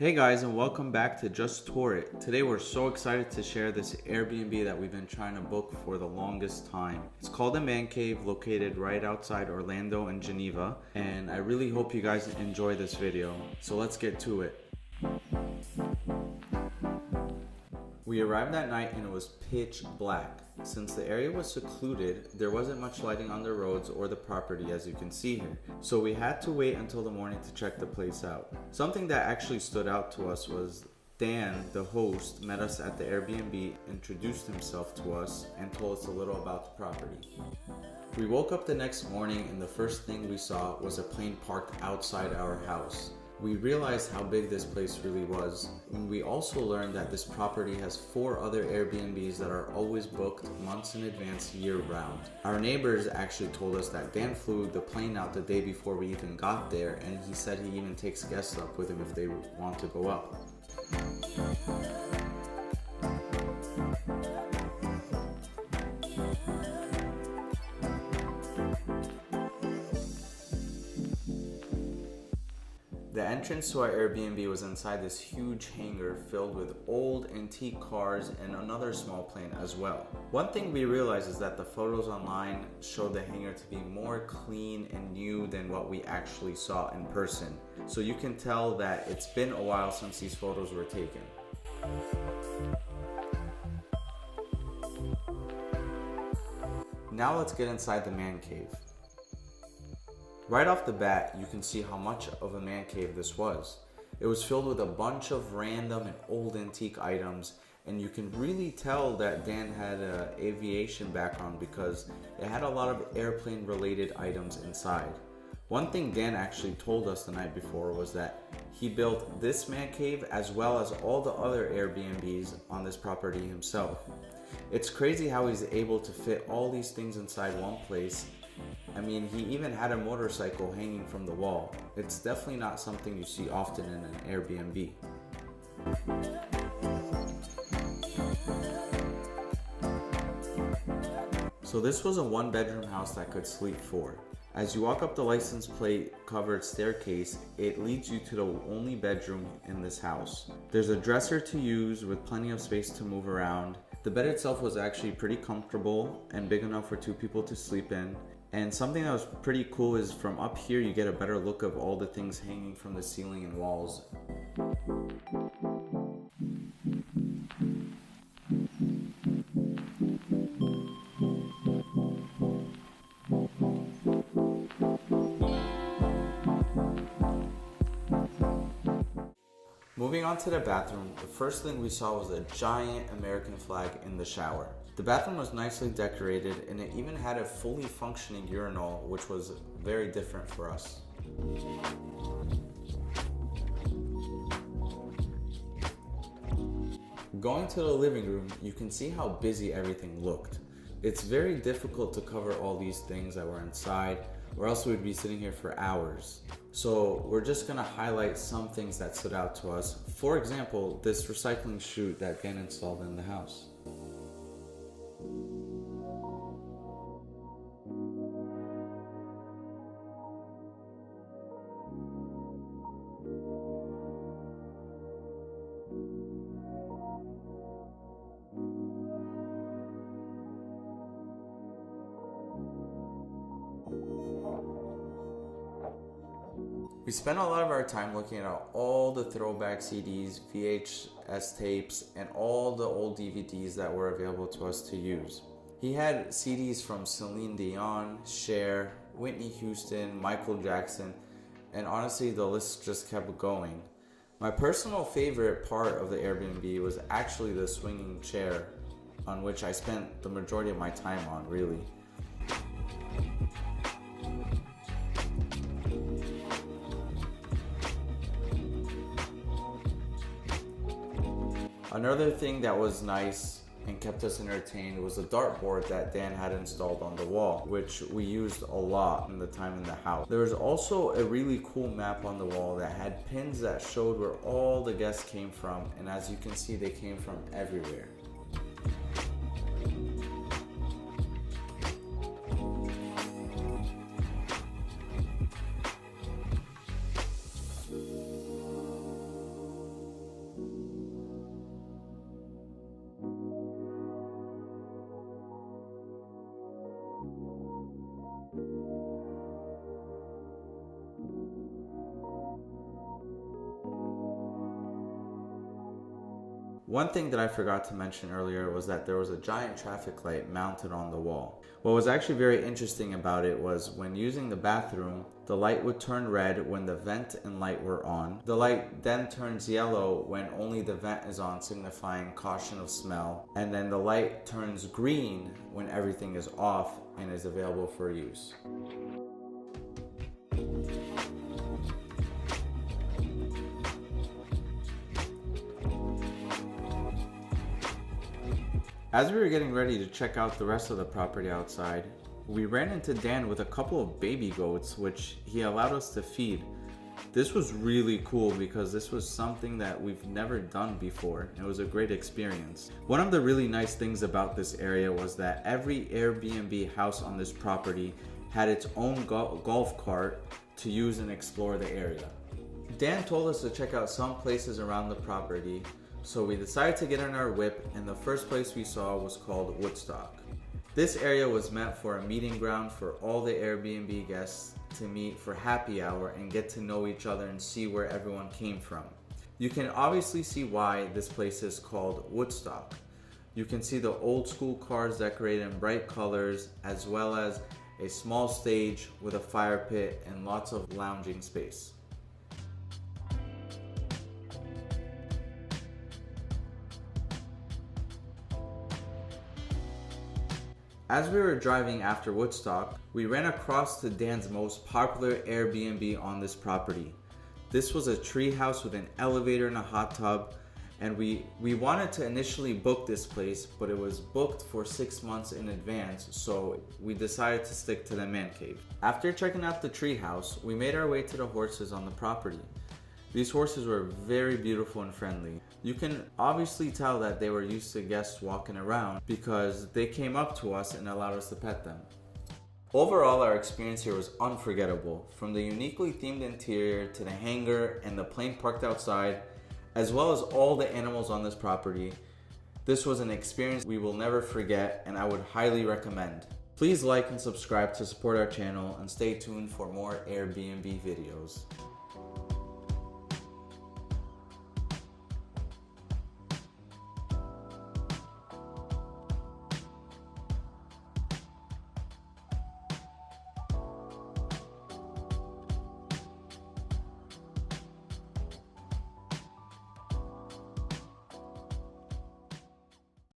Hey guys, and welcome back to Just Tour It. Today we're so excited to share this Airbnb that we've been trying to book for the longest time. It's called the MANCAVE, located right outside Orlando and Geneva, and I really hope you guys enjoy this video. So let's get to it. We arrived that night and it was pitch black. Since the area was secluded, there wasn't much lighting on the roads or the property, as you can see here. So we had to wait until the morning to check the place out. Something that actually stood out to us was Dan, the host, met us at the Airbnb, introduced himself to us, and told us a little about the property. We woke up the next morning and the first thing we saw was a plane parked outside our house. We realized how big this place really was, and we also learned that this property has 4 other Airbnbs that are always booked months in advance year-round. Our neighbors actually told us that Dan flew the plane out the day before we even got there, and he said he even takes guests up with him if they want to go up. The entrance to our Airbnb was inside this huge hangar filled with old antique cars and another small plane as well. One thing we realized is that the photos online showed the hangar to be more clean and new than what we actually saw in person. So you can tell that it's been a while since these photos were taken. Now let's get inside the man cave. Right off the bat, you can see how much of a man cave this was. It was filled with a bunch of random and old antique items, and you can really tell that Dan had an aviation background because it had a lot of airplane related items inside. One thing Dan actually told us the night before was that he built this man cave as well as all the other Airbnbs on this property himself. It's crazy how he's able to fit all these things inside one place. I mean, he even had a motorcycle hanging from the wall. It's definitely not something you see often in an Airbnb. So this was a 1-bedroom house that could sleep 4. As you walk up the license plate covered staircase, it leads you to the only bedroom in this house. There's a dresser to use with plenty of space to move around. The bed itself was actually pretty comfortable and big enough for 2 people to sleep in. And something that was pretty cool is from up here you get a better look of all the things hanging from the ceiling and walls. Moving on to the bathroom, the first thing we saw was a giant American flag in the shower. The bathroom was nicely decorated and it even had a fully functioning urinal, which was very different for us. Going to the living room, you can see how busy everything looked. It's very difficult to cover all these things that were inside, or else we'd be sitting here for hours. So we're just gonna highlight some things that stood out to us. For example, this recycling chute that Dan installed in the house. We spent a lot of our time looking at all the throwback CDs, VHS tapes, and all the old DVDs that were available to us to use. He had CDs from Celine Dion, Cher, Whitney Houston, Michael Jackson, and honestly the list just kept going. My personal favorite part of the Airbnb was actually the swinging chair, on which I spent the majority of my time on, really. Another thing that was nice and kept us entertained was a dartboard that Dan had installed on the wall, which we used a lot in the time in the house. There was also a really cool map on the wall that had pins that showed where all the guests came from, and as you can see, they came from everywhere. One thing that I forgot to mention earlier was that there was a giant traffic light mounted on the wall. What was actually very interesting about it was when using the bathroom, the light would turn red when the vent and light were on. The light then turns yellow when only the vent is on, signifying caution of smell. And then the light turns green when everything is off and is available for use. As we were getting ready to check out the rest of the property outside, we ran into Dan with a couple of baby goats, which he allowed us to feed. This was really cool because this was something that we've never done before. It was a great experience. One of the really nice things about this area was that every Airbnb house on this property had its own golf cart to use and explore the area. Dan told us to check out some places around the property, so we decided to get in our whip, and the first place we saw was called Woodstock. This area was meant for a meeting ground for all the Airbnb guests to meet for happy hour and get to know each other and see where everyone came from. You can obviously see why this place is called Woodstock. You can see the old school cars decorated in bright colors, as well as a small stage with a fire pit and lots of lounging space. As we were driving after Woodstock, we ran across to Dan's most popular Airbnb on this property. This was a tree house with an elevator and a hot tub, and we wanted to initially book this place, but it was booked for 6 months in advance, so we decided to stick to the man cave. After checking out the tree house, we made our way to the horses on the property. These horses were very beautiful and friendly. You can obviously tell that they were used to guests walking around because they came up to us and allowed us to pet them. Overall, our experience here was unforgettable. From the uniquely themed interior to the hangar and the plane parked outside, as well as all the animals on this property, this was an experience we will never forget and I would highly recommend. Please like and subscribe to support our channel and stay tuned for more Airbnb videos.